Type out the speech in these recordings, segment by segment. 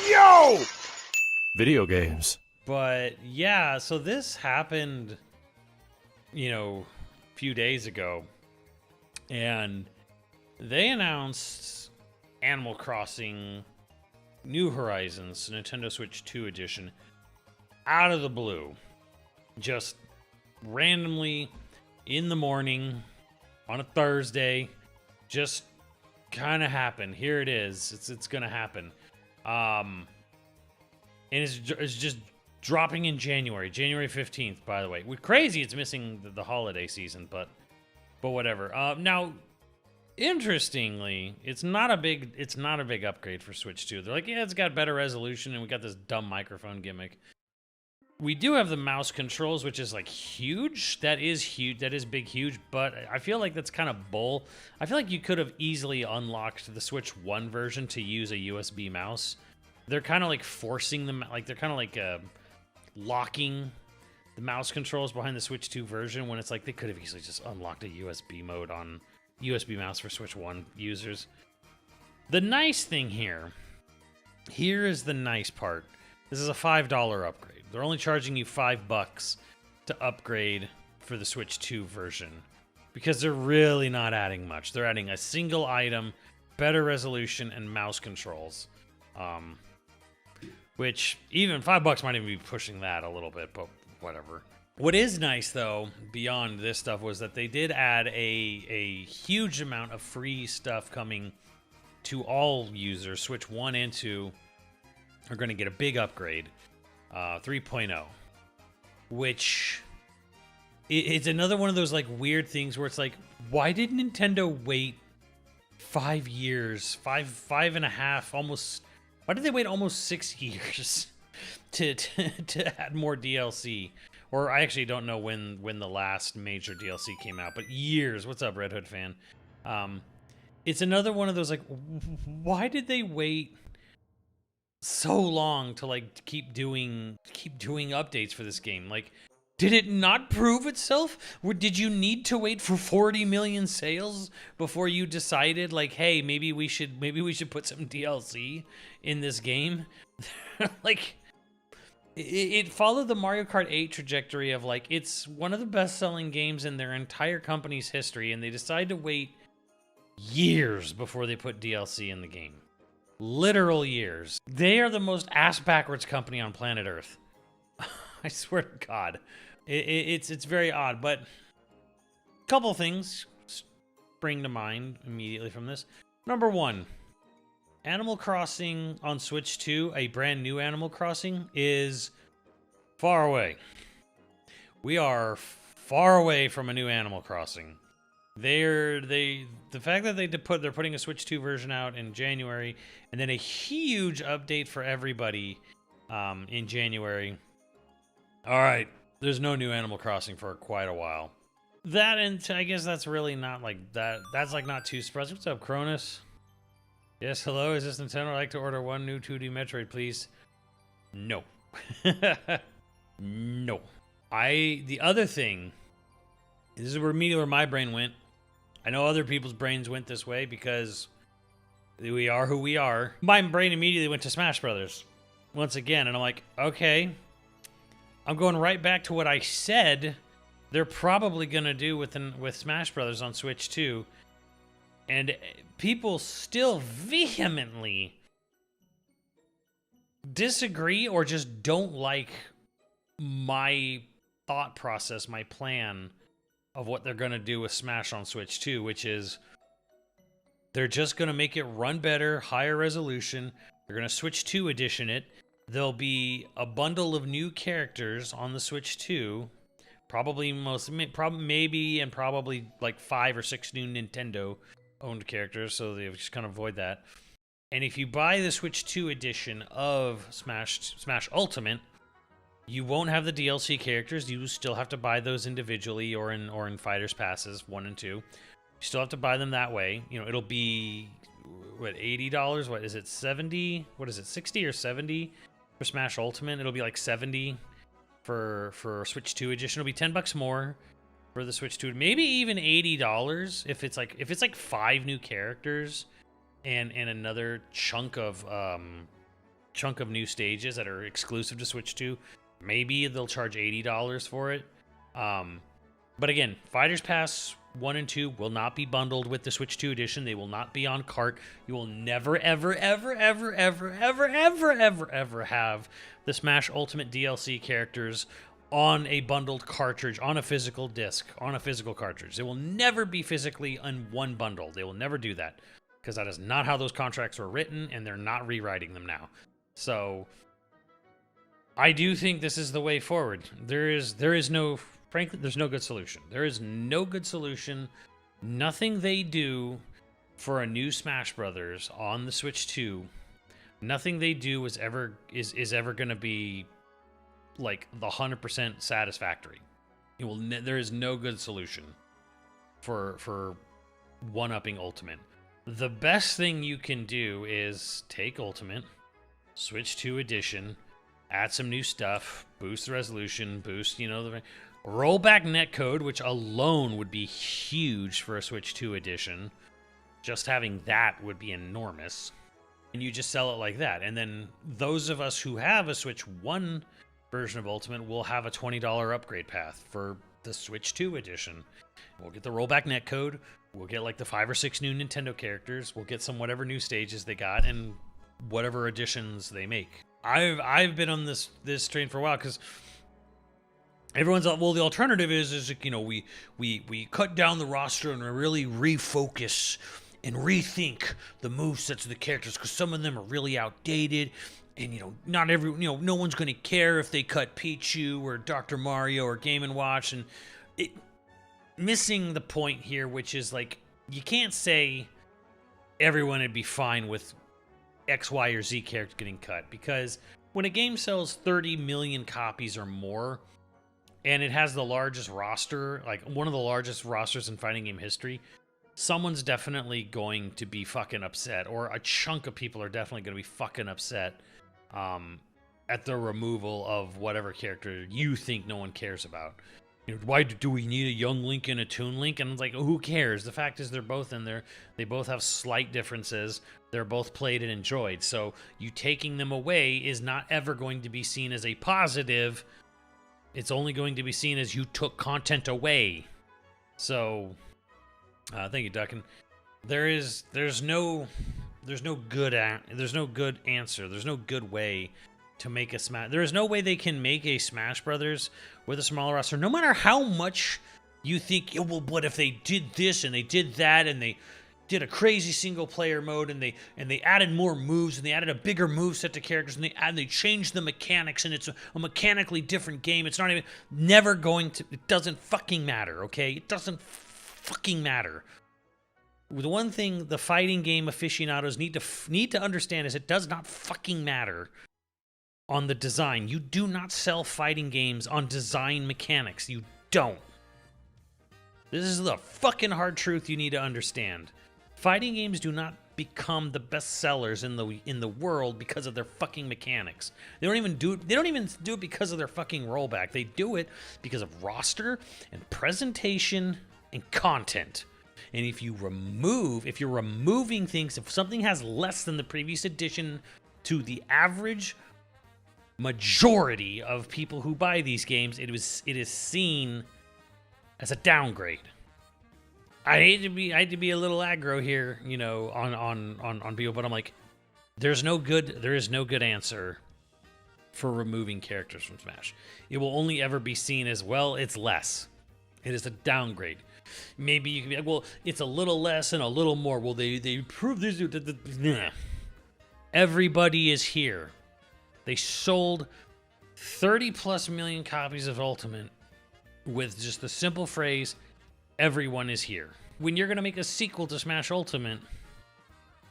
Yo! Video games. But yeah, so this happened, a few days ago. And they announced Animal Crossing New Horizons, Nintendo Switch 2 edition, out of the blue. Just randomly in the morning on a Thursday, just kind of happened. Here it is. It's going to happen. And it's just dropping in January 15th, by the way. We're crazy it's missing the holiday season, but whatever. Now, interestingly, it's not a big upgrade for Switch 2. They're like, yeah, it's got better resolution and we got this dumb microphone gimmick. We do have the mouse controls, which is like huge. That is huge. That is big, huge. But I feel like that's kind of bull. I feel like you could have easily unlocked the Switch 1 version to use a USB mouse. They're kind of like forcing them, like they're kind of like locking the mouse controls behind the Switch 2 version when it's like they could have easily just unlocked a USB mode on USB mouse for Switch 1 users. The nice thing here is the nice part. This is a $5 upgrade. They're only charging you $5 to upgrade for the Switch 2 version because they're really not adding much. They're adding a single item, better resolution, and mouse controls. Which even $5 might even be pushing that a little bit, but whatever. What is nice though, beyond this stuff, was that they did add a huge amount of free stuff coming to all users. Switch 1 and 2 are going to get a big upgrade. 3.0, which it's another one of those like weird things where it's like, why did Nintendo wait 5 years, five and a half, almost? Why did they wait almost 6 years to add more DLC? Or I actually don't know when the last major DLC came out, but years. What's up, Red Hood fan? It's another one of those like, why did they wait so long to like keep doing updates for this game? Like, did it not prove itself? Or did you need to wait for 40 million sales before you decided like, hey, maybe we should put some DLC in this game? Like, it followed the Mario Kart 8 trajectory of like, it's one of the best-selling games in their entire company's history, and they decided to wait years before they put DLC in the game. Literal years. They are the most ass-backwards company on planet Earth. I swear to God. It's very odd, but a couple things spring to mind immediately from this. Number one, Animal Crossing on Switch 2, a brand new Animal Crossing, is far away. We are far away from a new Animal Crossing. The fact that they're putting a Switch 2 version out in January, and then a huge update for everybody in January. All right, there's no new Animal Crossing for quite a while. That, and I guess that's really not like that. That's like not too surprising. What's up, Cronus? Yes, hello. Is this Nintendo? I'd like to order one new 2D Metroid, please. No. No. The other thing, this is where my brain went. I know other people's brains went this way because we are who we are. My brain immediately went to Smash Brothers once again, and I'm like, okay, I'm going right back to what I said they're probably gonna do with Smash Brothers on Switch 2, and people still vehemently disagree or just don't like my thought process, my plan of what they're going to do with Smash on Switch 2, which is they're just going to make it run better, higher resolution. They're going to Switch 2 edition it. There'll be a bundle of new characters on the Switch 2, probably like 5 or 6 new Nintendo-owned characters, so they just kind of avoid that. And if you buy the Switch 2 edition of Smash Ultimate, you won't have the DLC characters. You still have to buy those individually or in Fighters Passes 1 and 2. You still have to buy them that way. You know, it'll be what, $80? What is it, 70? What is it, 60 or 70 for Smash Ultimate? It'll be like 70 for Switch 2 edition. It'll be $10 more for the Switch 2. Maybe even $80 if it's like 5 new characters and another chunk of chunk of new stages that are exclusive to Switch 2. Maybe they'll charge $80 for it. But again, Fighters Pass 1 and 2 will not be bundled with the Switch 2 edition. They will not be on cart. You will never, ever, ever, ever, ever, ever, ever, ever, ever have the Smash Ultimate DLC characters on a bundled cartridge, on a physical disc, on a physical cartridge. They will never be physically in one bundle. They will never do that, because that is not how those contracts were written, and they're not rewriting them now. So I do think this is the way forward. There is no, frankly, there's no good solution. There is no good solution. Nothing they do for a new Smash Brothers on the Switch 2, nothing they do is ever going to be like the 100% satisfactory. There is no good solution for one-upping Ultimate. The best thing you can do is take Ultimate, Switch 2 Edition, add some new stuff, boost the resolution, boost, the rollback netcode, which alone would be huge for a Switch 2 Edition. Just having that would be enormous. And you just sell it like that. And then those of us who have a Switch 1 version of Ultimate will have a $20 upgrade path for the Switch 2 Edition. We'll get the rollback netcode. We'll get like the 5 or 6 new Nintendo characters. We'll get some whatever new stages they got and whatever additions they make. I've been on this train for a while, because everyone's like, well, the alternative is we cut down the roster and we really refocus and rethink the movesets of the characters, because some of them are really outdated, and no one's going to care if they cut Pichu or Dr. Mario or Game & Watch, and it missing the point here, which is like, you can't say everyone would be fine with X, Y, or Z character getting cut, because when a game sells 30 million copies or more, and it has the largest roster, like one of the largest rosters in fighting game history, someone's definitely going to be fucking upset, or a chunk of people are definitely going to be fucking upset at the removal of whatever character you think no one cares about. Why do we need a young Link and a Toon Link? And it's like, who cares? The fact is, they're both in there. They both have slight differences. They're both played and enjoyed. So you taking them away is not ever going to be seen as a positive. It's only going to be seen as you took content away. So, thank you, Duckin. There's no good answer. There's no good way to make a Smash. There is no way they can make a Smash Brothers with a smaller roster, no matter how much you think, well, what if they did this and they did that and they did a crazy single player mode and they added more moves and they added a bigger move set to characters and they changed the mechanics and it's a mechanically different game. It's not even never going to. It doesn't fucking matter. Okay, it doesn't fucking matter. The one thing the fighting game aficionados need to understand is it does not fucking matter on the design. You do not sell fighting games on design mechanics. You don't. This is the fucking hard truth you need to understand. Fighting games do not become the best sellers in the world because of their fucking mechanics. They don't even do it because of their fucking rollback. They do it because of roster and presentation and content. And if you're removing things, if something has less than the previous edition to the average majority of people who buy these games, it is seen as a downgrade. I hate to be a little aggro here, on people, but I'm like, there is no good answer for removing characters from Smash. It will only ever be seen as, well, it's less. It is a downgrade. Maybe you can be like, well, it's a little less and a little more. Well, they improved this. Nah. Everybody is here. They sold 30 plus million copies of Ultimate with just the simple phrase, everyone is here. When you're going to make a sequel to Smash Ultimate,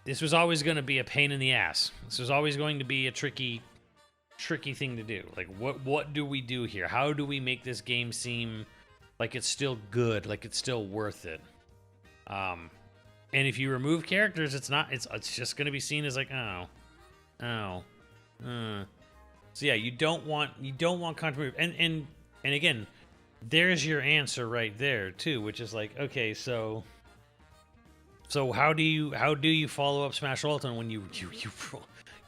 this was always going to be a pain in the ass. This was always going to be a tricky thing to do. Like, what do we do here? How do we make this game seem like it's still good, like it's still worth it? And if you remove characters, it's just going to be seen as like, So yeah, you don't want content. And again, there's your answer right there too, which is like, okay, so how do you follow up Smash Ultimate when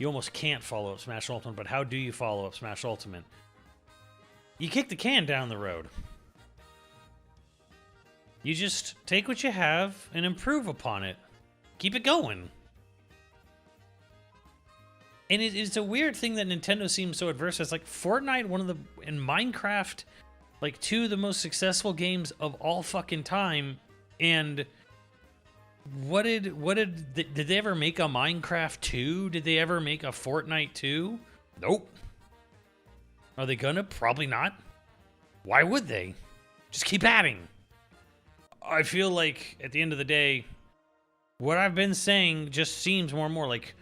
You almost can't follow up Smash Ultimate, but how do you follow up Smash Ultimate? You kick the can down the road. You just take what you have and improve upon it. Keep it going. And it's a weird thing that Nintendo seems so adverse. It's like Fortnite, and Minecraft, like 2 of the most successful games of all fucking time. And did they ever make a Minecraft 2? Did they ever make a Fortnite 2? Nope. Are they gonna? Probably not. Why would they? Just keep adding. I feel like at the end of the day, what I've been saying just seems more and more like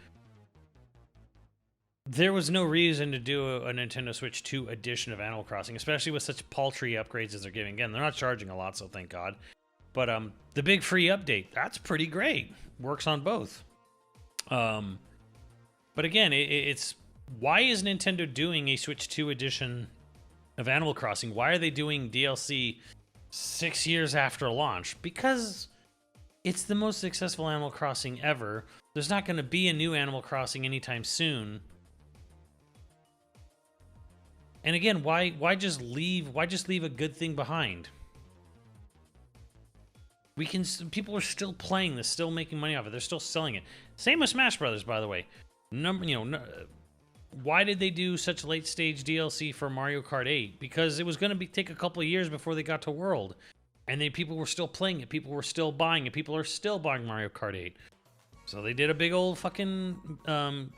there was no reason to do a Nintendo Switch 2 edition of Animal Crossing, especially with such paltry upgrades as they're giving. Again, they're not charging a lot, so thank God. But the big free update, that's pretty great. Works on both. But again, it's why is Nintendo doing a Switch 2 edition of Animal Crossing? Why are they doing DLC 6 years after launch? Because it's the most successful Animal Crossing ever. There's not going to be a new Animal Crossing anytime soon. And again, why just leave a good thing behind? People are still playing this, still making money off it. They're still selling it. Same with Smash Brothers, by the way. Why did they do such late stage DLC for Mario Kart 8? Because it was going to take a couple of years before they got to World, and then people were still playing it. People were still buying it. People are still buying Mario Kart 8. So they did a big old fucking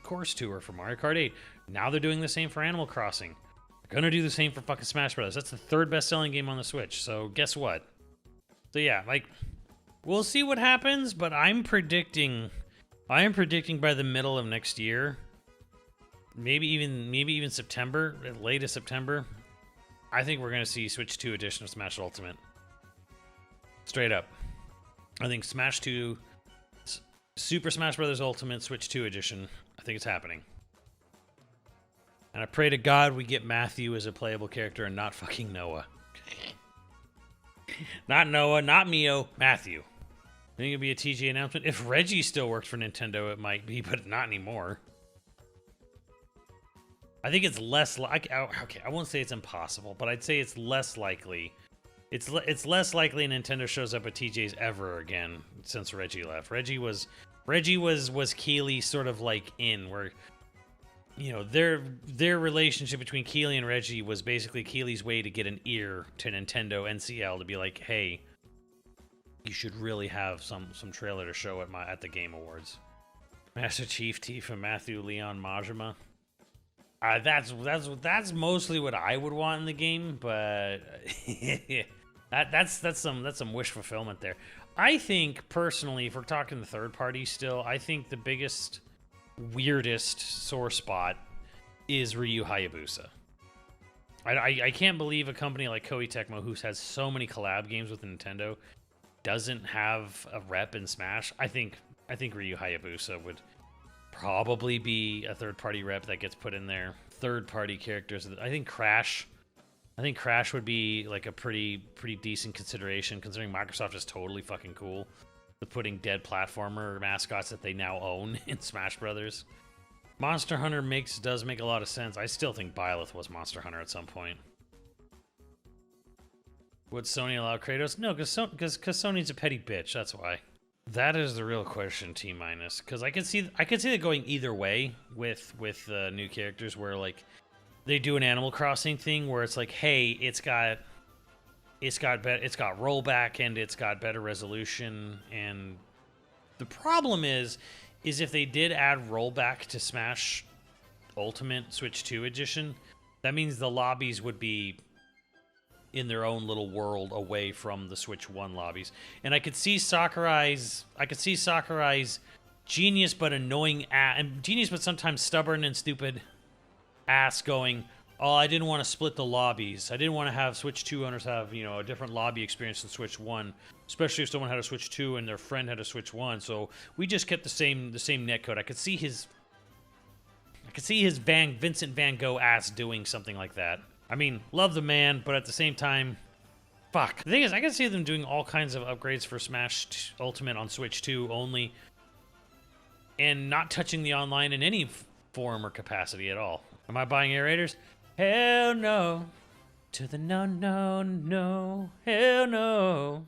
course tour for Mario Kart 8. Now they're doing the same for Animal Crossing. They're gonna do the same for fucking Smash Brothers. That's the 3rd best-selling game on the Switch. So guess what? So yeah, like, we'll see what happens, but I am predicting by the middle of next year, maybe even September, at latest September, I think we're gonna see Switch 2 edition of Smash Ultimate. Straight up. I think Smash 2, Super Smash Bros. Ultimate Switch 2 edition, I think it's happening. And I pray to God we get Matthew as a playable character and not fucking Noah. Not Noah, not Mio, Matthew. I think it'd be a TG announcement. If Reggie still works for Nintendo, it might be, but not anymore. I think it's less like, okay, I won't say it's impossible, but I'd say it's less likely. It's less likely Nintendo shows up at TJ's ever again since Reggie left. Reggie was Keeley sort of like in where, you know, their relationship between Keeley and Reggie was basically Keeley's way to get an ear to Nintendo NCL to be like, hey, you should really have some trailer to show at the Game Awards. Master Chief Tifa Matthew Leon Majima. That's mostly what I would want in the game, but that's some wish fulfillment there. I think personally, if we're talking the third party still, I think the biggest, weirdest sore spot is Ryu Hayabusa. I can't believe a company like Koei Tecmo, who has so many collab games with Nintendo, doesn't have a rep in Smash. I think Ryu Hayabusa would probably be a third-party rep that gets put in there. Third-party characters. I think Crash would be like a pretty decent consideration, considering Microsoft is totally fucking cool with putting dead platformer mascots that they now own in Smash Brothers. Monster Hunter does make a lot of sense. I still think Byleth was Monster Hunter at some point. Would Sony allow Kratos? No, because Sony's a petty bitch. That's why. That is the real question, T-. Because I could see it going either way with new characters, where like they do an Animal Crossing thing where it's like, hey, it's got rollback and it's got better resolution. And the problem is if they did add rollback to Smash Ultimate Switch 2 edition, that means the lobbies would be in their own little world away from the Switch 1 lobbies. And I could see Sakurai's genius but annoying and genius but sometimes stubborn and stupid ass going, oh, I didn't want to split the lobbies. I didn't want to have Switch 2 owners have, you know, a different lobby experience than Switch 1, especially if someone had a Switch 2 and their friend had a Switch 1. So we just kept the same netcode. I could see his Vincent Van Gogh ass doing something like that. I mean, love the man, but at the same time, fuck. The thing is, I can see them doing all kinds of upgrades for Smash Ultimate on Switch 2 only, and not touching the online in any form or capacity at all. Am I buying aerators? Hell no. To the no, no, no. Hell no.